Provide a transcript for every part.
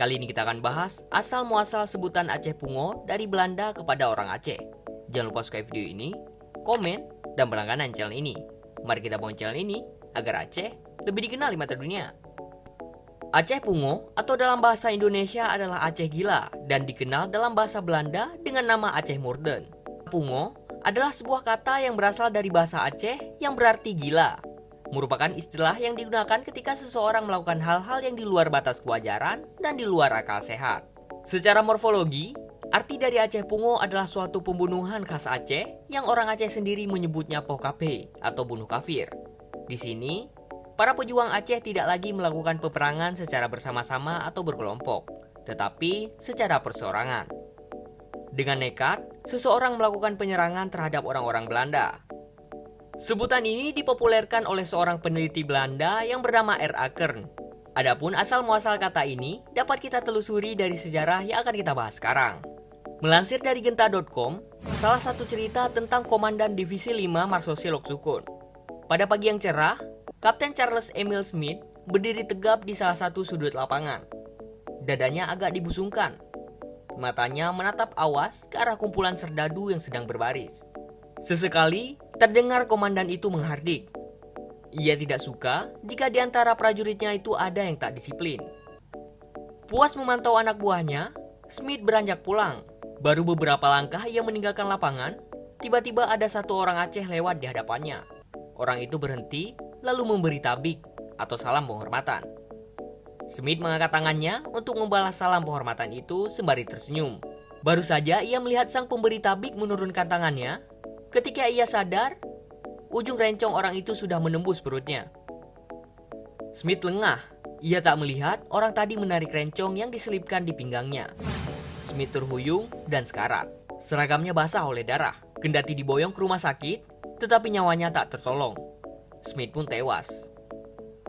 Kali ini kita akan bahas asal-muasal sebutan Aceh Pungo dari Belanda kepada orang Aceh. Jangan lupa sukai video ini, komen, dan berlangganan channel ini. Mari kita bangun channel ini agar Aceh lebih dikenal di mata dunia. Aceh Pungo atau dalam bahasa Indonesia adalah Aceh Gila dan dikenal dalam bahasa Belanda dengan nama Aceh Morden. Pungo adalah sebuah kata yang berasal dari bahasa Aceh yang berarti gila. Merupakan istilah yang digunakan ketika seseorang melakukan hal-hal yang di luar batas kewajaran dan di luar akal sehat. Secara morfologi, arti dari Aceh Pungo adalah suatu pembunuhan khas Aceh yang orang Aceh sendiri menyebutnya pokape atau bunuh kafir. Di sini, para pejuang Aceh tidak lagi melakukan peperangan secara bersama-sama atau berkelompok, tetapi secara perseorangan. Dengan nekat, seseorang melakukan penyerangan terhadap orang-orang Belanda. Sebutan ini dipopulerkan oleh seorang peneliti Belanda yang bernama R.A. Kern. Adapun asal-muasal kata ini dapat kita telusuri dari sejarah yang akan kita bahas sekarang. Melansir dari genta.com, salah satu cerita tentang Komandan Divisi 5 Marsose Loksukun. Pada pagi yang cerah, Kapten Charles Emil Smith berdiri tegap di salah satu sudut lapangan. Dadanya agak dibusungkan. Matanya menatap awas ke arah kumpulan serdadu yang sedang berbaris. Sesekali, terdengar komandan itu menghardik. Ia tidak suka jika di antara prajuritnya itu ada yang tak disiplin. Puas memantau anak buahnya, Smith beranjak pulang. Baru beberapa langkah ia meninggalkan lapangan, tiba-tiba ada satu orang Aceh lewat di hadapannya. Orang itu berhenti, lalu memberi tabik atau salam penghormatan. Smith mengangkat tangannya untuk membalas salam penghormatan itu sembari tersenyum. Baru saja ia melihat sang pemberi tabik menurunkan tangannya. Ketika ia sadar, ujung rencong orang itu sudah menembus perutnya. Smith lengah. Ia tak melihat orang tadi menarik rencong yang diselipkan di pinggangnya. Smith terhuyung dan sekarat. Seragamnya basah oleh darah. Kendati diboyong ke rumah sakit, tetapi nyawanya tak tertolong. Smith pun tewas.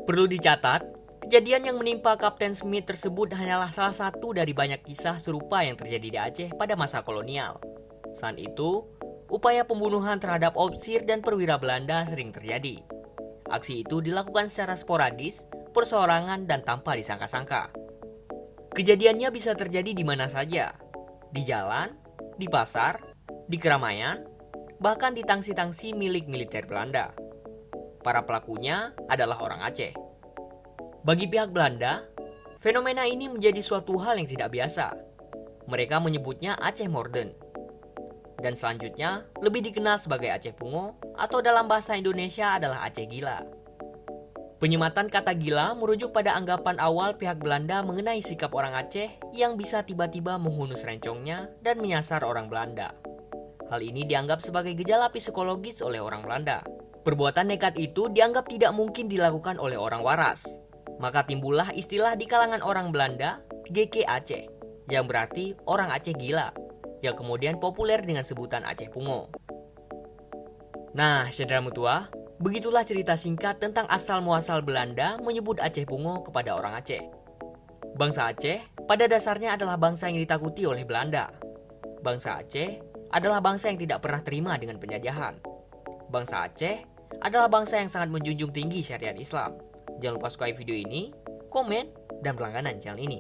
Perlu dicatat, kejadian yang menimpa Kapten Smith tersebut hanyalah salah satu dari banyak kisah serupa yang terjadi di Aceh pada masa kolonial. Saat itu, upaya pembunuhan terhadap ofisir dan perwira Belanda sering terjadi. Aksi itu dilakukan secara sporadis, perseorangan, dan tanpa disangka-sangka. Kejadiannya bisa terjadi di mana saja. Di jalan, di pasar, di keramaian, bahkan di tangsi-tangsi milik militer Belanda. Para pelakunya adalah orang Aceh. Bagi pihak Belanda, fenomena ini menjadi suatu hal yang tidak biasa. Mereka menyebutnya Aceh Morden. Dan selanjutnya lebih dikenal sebagai Aceh Pungo atau dalam bahasa Indonesia adalah Aceh Gila. Penyematan kata gila merujuk pada anggapan awal pihak Belanda mengenai sikap orang Aceh yang bisa tiba-tiba menghunus rencongnya dan menyasar orang Belanda. Hal ini dianggap sebagai gejala psikologis oleh orang Belanda. Perbuatan nekat itu dianggap tidak mungkin dilakukan oleh orang waras. Maka timbullah istilah di kalangan orang Belanda, GK Aceh, yang berarti orang Aceh gila, yang kemudian populer dengan sebutan Aceh Pungo. Nah, saudara mutua, begitulah cerita singkat tentang asal-muasal Belanda menyebut Aceh Pungo kepada orang Aceh. Bangsa Aceh pada dasarnya adalah bangsa yang ditakuti oleh Belanda. Bangsa Aceh adalah bangsa yang tidak pernah terima dengan penjajahan. Bangsa Aceh adalah bangsa yang sangat menjunjung tinggi syariat Islam. Jangan lupa sukai video ini, komen, dan berlangganan channel ini.